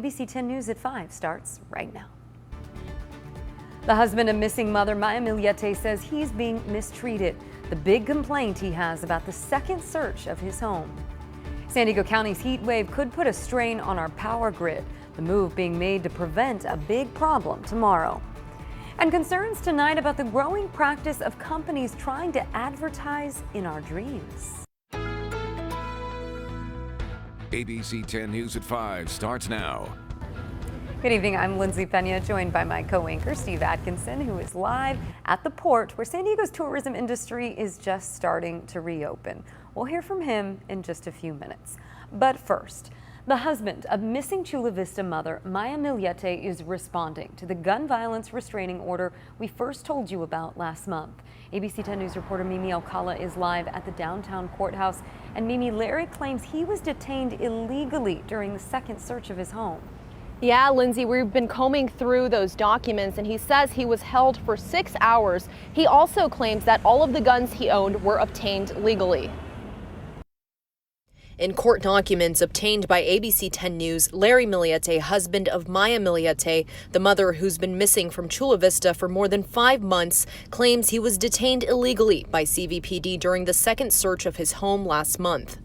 ABC 10 News at 5 starts right now. The husband of missing mother Maya Miliete says he's being mistreated. The big complaint he has about the second search of his home. San Diego County's heat wave could put a strain on our power grid. The move being made to prevent a big problem tomorrow. And concerns tonight about the growing practice of companies trying to advertise in our dreams. ABC 10 News at 5 starts now. Good evening, I'm Lindsay Pena, joined by my co-anchor Steve Atkinson, who is live at the port where San Diego's tourism industry is just starting to reopen. We'll hear from him in just a few minutes. But first, the husband of missing Chula Vista mother Maya Miliete is responding to the gun violence restraining order we first told you about last month. ABC 10 News reporter Mimi Alcala is live at the downtown courthouse. And Mimi, Larry claims he was detained illegally during the second search of his home. Yeah, Lindsay, we've been combing through those documents and he says he was held for 6 hours. He also claims that all of the guns he owned were obtained legally. In court documents obtained by ABC 10 News, Larry Miliete, husband of Maya Miliete, the mother who's been missing from Chula Vista for more than 5 months, claims he was detained illegally by CVPD during the second search of his home last month.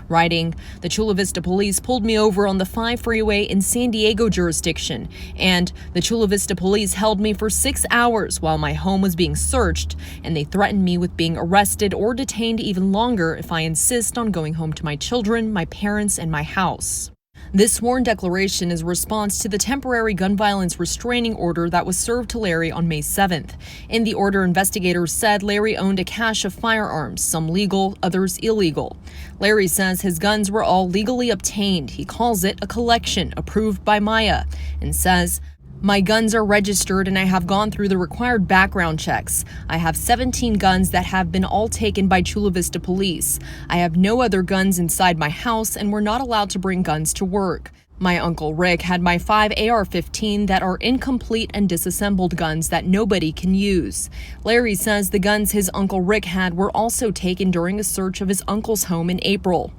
Writing, the Chula Vista police pulled me over on the 5 freeway in San Diego jurisdiction, and the Chula Vista police held me for 6 hours while my home was being searched, and they threatened me with being arrested or detained even longer if I insist on going home to my children, my parents, and my house. This sworn declaration is a response to the temporary gun violence restraining order that was served to Larry on May 7th. In the order, investigators said Larry owned a cache of firearms, some legal, others illegal. Larry says his guns were all legally obtained. He calls it a collection approved by Maya and says, "My guns are registered and I have gone through the required background checks. I have 17 guns that have been all taken by Chula Vista police. I have no other guns inside my house and we're not allowed to bring guns to work. My Uncle Rick had my 5 AR-15 that are incomplete and disassembled guns that nobody can use." Larry says the guns his Uncle Rick had were also taken during a search of his uncle's home in April.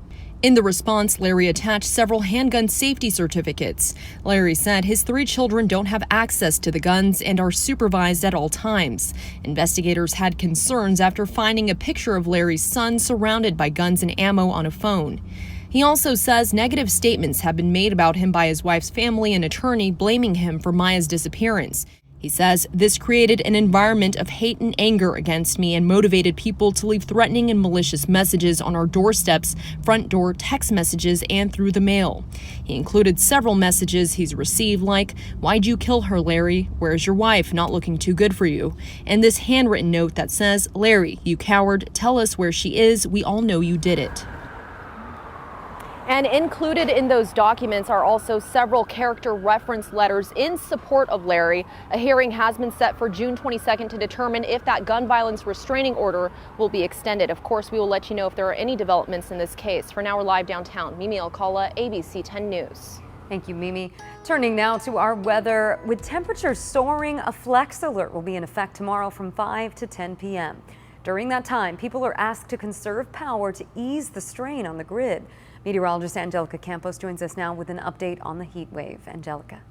In the response, Larry attached several handgun safety certificates. Larry said his 3 children don't have access to the guns and are supervised at all times. Investigators had concerns after finding a picture of Larry's son surrounded by guns and ammo on a phone. He also says negative statements have been made about him by his wife's family and attorney, blaming him for Maya's disappearance. He says this created an environment of hate and anger against me and motivated people to leave threatening and malicious messages on our doorsteps, front door text messages, and through the mail. He included several messages he's received like, "Why'd you kill her, Larry? Where's your wife? Not looking too good for you." And this handwritten note that says, "Larry, you coward, tell us where she is. We all know you did it." And included in those documents are also several character reference letters in support of Larry. A hearing has been set for June 22nd to determine if that gun violence restraining order will be extended. Of course, we will let you know if there are any developments in this case. For now, we're live downtown. Mimi Alcala, ABC 10 News. Thank you, Mimi. Turning now to our weather. With temperatures soaring, a flex alert will be in effect tomorrow from 5 to 10 p.m. During that time, people are asked to conserve power to ease the strain on the grid. Meteorologist Angelica Campos joins us now with an update on the heat wave. Angelica.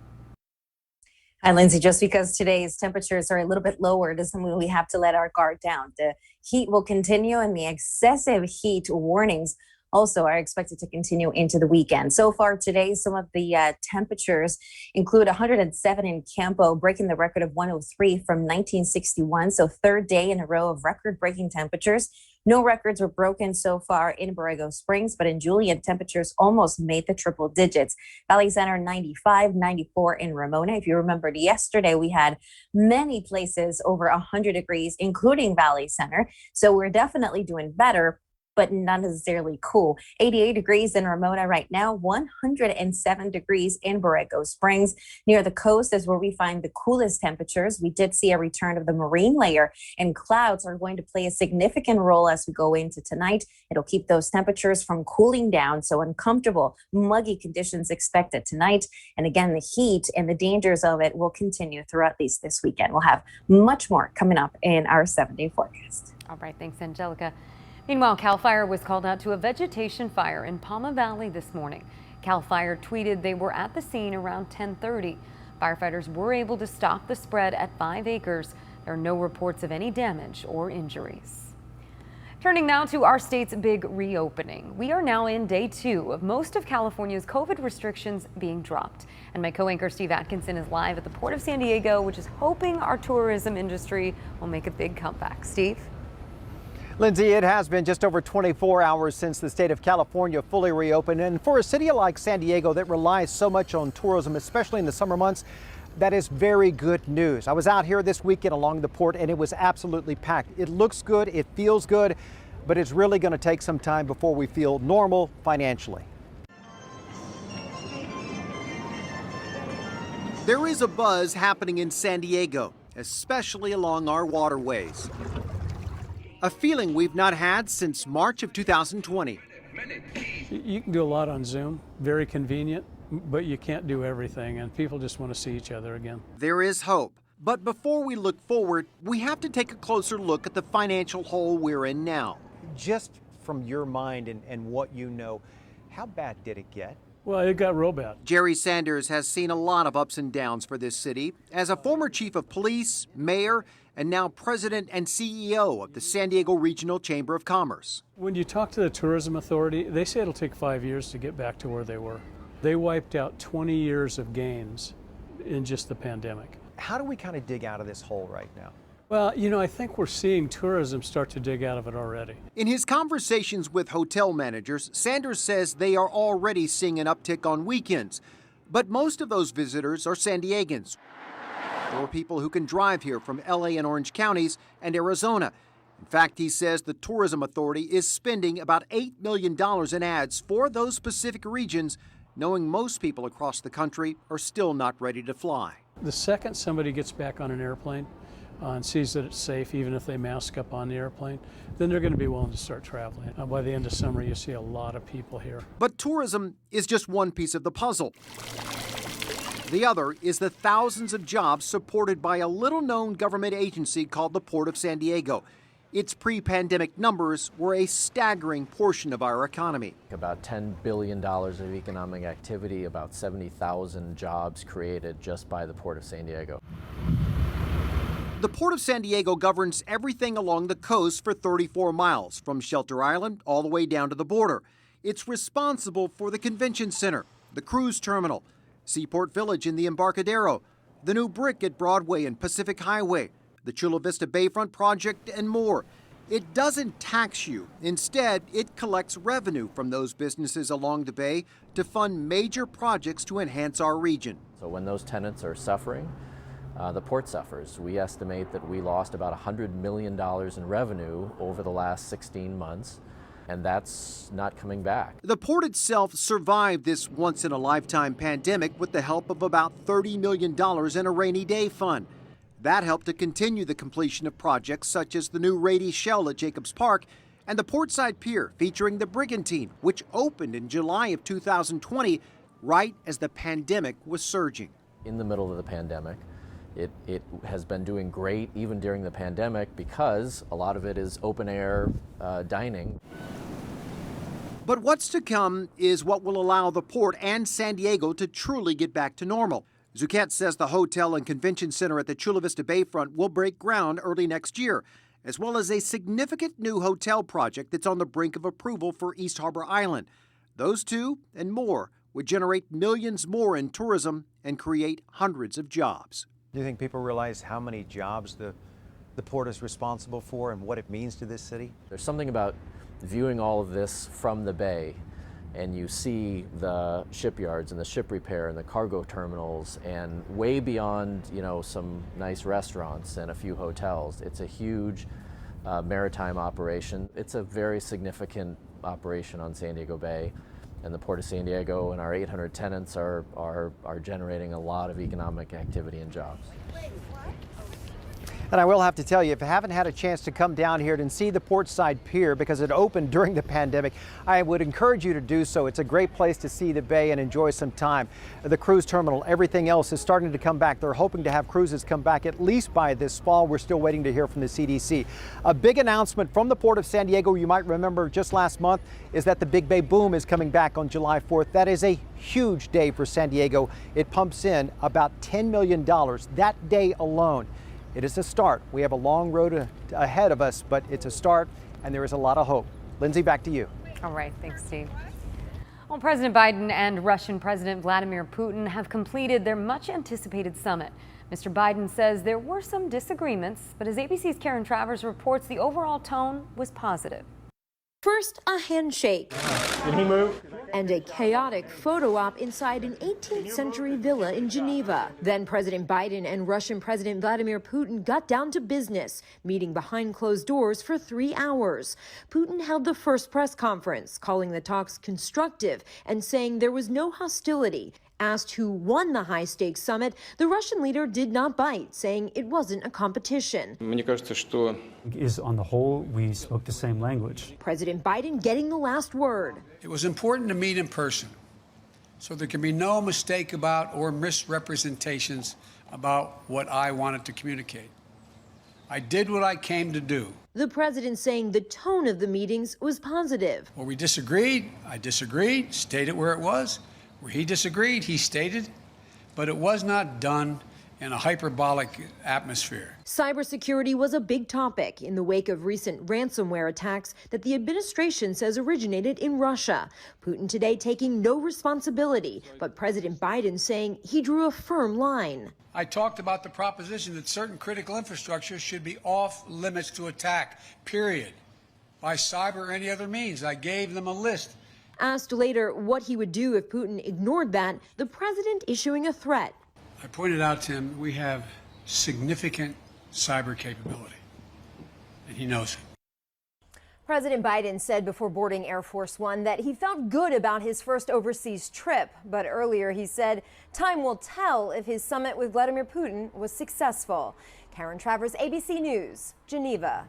Hi, Lindsay. Just because today's temperatures are a little bit lower doesn't mean we have to let our guard down. The heat will continue and the excessive heat warnings also are expected to continue into the weekend. So far today, some of the temperatures include 107 in Campo, breaking the record of 103 from 1961. So 3rd day in a row of record-breaking temperatures. No records were broken so far in Borrego Springs, but in Julian, temperatures almost made the triple digits. Valley Center 95, 94 in Ramona. If you remembered yesterday, we had many places over 100 degrees, including Valley Center. So we're definitely doing better, but not necessarily cool. 88 degrees in Ramona right now, 107 degrees in Borrego Springs. Near the coast is where we find the coolest temperatures. We did see a return of the marine layer, and clouds are going to play a significant role as we go into tonight. It'll keep those temperatures from cooling down, so uncomfortable, muggy conditions expected tonight. And again, the heat and the dangers of it will continue throughout at least this weekend. We'll have much more coming up in our 7-day forecast. All right, thanks, Angelica. Meanwhile, CAL FIRE was called out to a vegetation fire in Palma Valley this morning. CAL FIRE tweeted they were at the scene around 10:30. Firefighters were able to stop the spread at 5 acres. There are no reports of any damage or injuries. Turning now to our state's big reopening. We are now in day 2 of most of California's COVID restrictions being dropped. And my co-anchor Steve Atkinson is live at the Port of San Diego, which is hoping our tourism industry will make a big comeback. Steve? Lindsay, it has been just over 24 hours since the state of California fully reopened. And for a city like San Diego that relies so much on tourism, especially in the summer months, that is very good news. I was out here this weekend along the port and it was absolutely packed. It looks good, it feels good, but it's really going to take some time before we feel normal financially. There is a buzz happening in San Diego, especially along our waterways. A feeling we've not had since March of 2020. You can do a lot on Zoom, very convenient, but you can't do everything, and people just want to see each other again. There is hope. But before we look forward, we have to take a closer look at the financial hole we're in now. Just from your mind and what you know, how bad did it get? Well, it got real bad. Jerry Sanders has seen a lot of ups and downs for this city. As a former chief of police, mayor, and now president and CEO of the San Diego Regional Chamber of Commerce. When you talk to the tourism authority, they say it'll take 5 years to get back to where they were. They wiped out 20 years of gains in just the pandemic. How do we kind of dig out of this hole right now? Well, you know, I think we're seeing tourism start to dig out of it already. In his conversations with hotel managers, Sanders says they are already seeing an uptick on weekends. But most of those visitors are San Diegans, or people who can drive here from LA and Orange counties and Arizona. In fact, he says the tourism authority is spending about $8 million in ads for those specific regions, knowing most people across the country are still not ready to fly. The second somebody gets back on an airplane and sees that it's safe, even if they mask up on the airplane, then they're going to be willing to start traveling. By the end of summer, you see a lot of people here. But tourism is just one piece of the puzzle. The other is the thousands of jobs supported by a little-known government agency called the Port of San Diego. Its pre-pandemic numbers were a staggering portion of our economy. About $10 billion of economic activity, about 70,000 jobs created just by the Port of San Diego. The Port of San Diego governs everything along the coast for 34 miles, from Shelter Island all the way down to the border. It's responsible for the convention center, the cruise terminal, Seaport Village in the Embarcadero, the new brick at Broadway and Pacific Highway, the Chula Vista Bayfront project, and more. It doesn't tax you. Instead, it collects revenue from those businesses along the bay to fund major projects to enhance our region. So when those tenants are suffering, the port suffers. We estimate that we lost about $100 million in revenue over the last 16 months, and that's not coming back. The port itself survived this once-in-a-lifetime pandemic with the help of about $30 million in a rainy day fund. That helped to continue the completion of projects such as the new Rady Shell at Jacobs Park and the Portside Pier featuring the Brigantine, which opened in July of 2020, right as the pandemic was surging. In the middle of the pandemic, it has been doing great even during the pandemic because a lot of it is open air dining. But what's to come is what will allow the port and San Diego to truly get back to normal. Zuchet says the hotel and convention center at the Chula Vista Bayfront will break ground early next year, as well as a significant new hotel project that's on the brink of approval for East Harbor Island. Those two and more would generate millions more in tourism and create hundreds of jobs. Do you think people realize how many jobs the port is responsible for and what it means to this city? There's something about viewing all of this from the bay, and you see the shipyards and the ship repair and the cargo terminals and way beyond, you know, some nice restaurants and a few hotels. It's a huge maritime operation. It's a very significant operation on San Diego Bay, and the Port of San Diego and our 800 tenants are generating a lot of economic activity and jobs. And I will have to tell you, if you haven't had a chance to come down here and see the Portside Pier because it opened during the pandemic, I would encourage you to do so. It's a great place to see the bay and enjoy some time. The cruise terminal, everything else is starting to come back. They're hoping to have cruises come back at least by this fall. We're still waiting to hear from the CDC. A big announcement from the Port of San Diego, you might remember just last month, is that the Big Bay Boom is coming back on July 4th. That is a huge day for San Diego. It pumps in about $10 million that day alone. It is a start. We have a long road ahead of us, but it's a start, and there is a lot of hope. Lindsay, back to you. All right, thanks, Steve. Well, President Biden and Russian President Vladimir Putin have completed their much-anticipated summit. Mr. Biden says there were some disagreements, but as ABC's Karen Travers reports, the overall tone was positive. First, a handshake. Can he move? And a chaotic photo op inside an 18th century villa in Geneva. Then President Biden and Russian President Vladimir Putin got down to business, meeting behind closed doors for 3 hours. Putin held the first press conference, calling the talks constructive and saying there was no hostility. Asked who won the high-stakes summit, the Russian leader did not bite, saying it wasn't a competition. Is on the whole, we spoke the same language. President Biden getting the last word. It was important to meet in person, so there can be no mistake about or misrepresentations about what I wanted to communicate. I did what I came to do. The president saying the tone of the meetings was positive. Where we disagreed, I disagreed, stated where it was. Where he disagreed, he stated, but it was not done in a hyperbolic atmosphere. Cybersecurity was a big topic in the wake of recent ransomware attacks that the administration says originated in Russia. Putin today taking no responsibility, but President Biden saying he drew a firm line. I talked about the proposition that certain critical infrastructure should be off limits to attack, period, by cyber or any other means. I gave them a list. Asked later what he would do if Putin ignored that, the president issuing a threat. I pointed out to him we have significant cyber capability, and he knows it. President Biden said before boarding Air Force One that he felt good about his first overseas trip, but earlier he said time will tell if his summit with Vladimir Putin was successful. Karen Travers, ABC News, Geneva.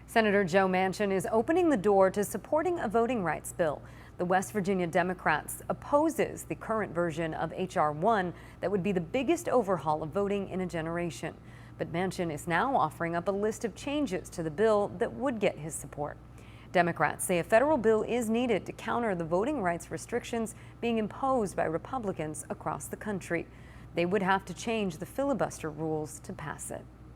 Senator Joe Manchin is opening the door to supporting a voting rights bill. The West Virginia Democrats opposes the current version of H.R. 1 that would be the biggest overhaul of voting in a generation. But Manchin is now offering up a list of changes to the bill that would get his support. Democrats say a federal bill is needed to counter the voting rights restrictions being imposed by Republicans across the country. They would have to change the filibuster rules to pass it.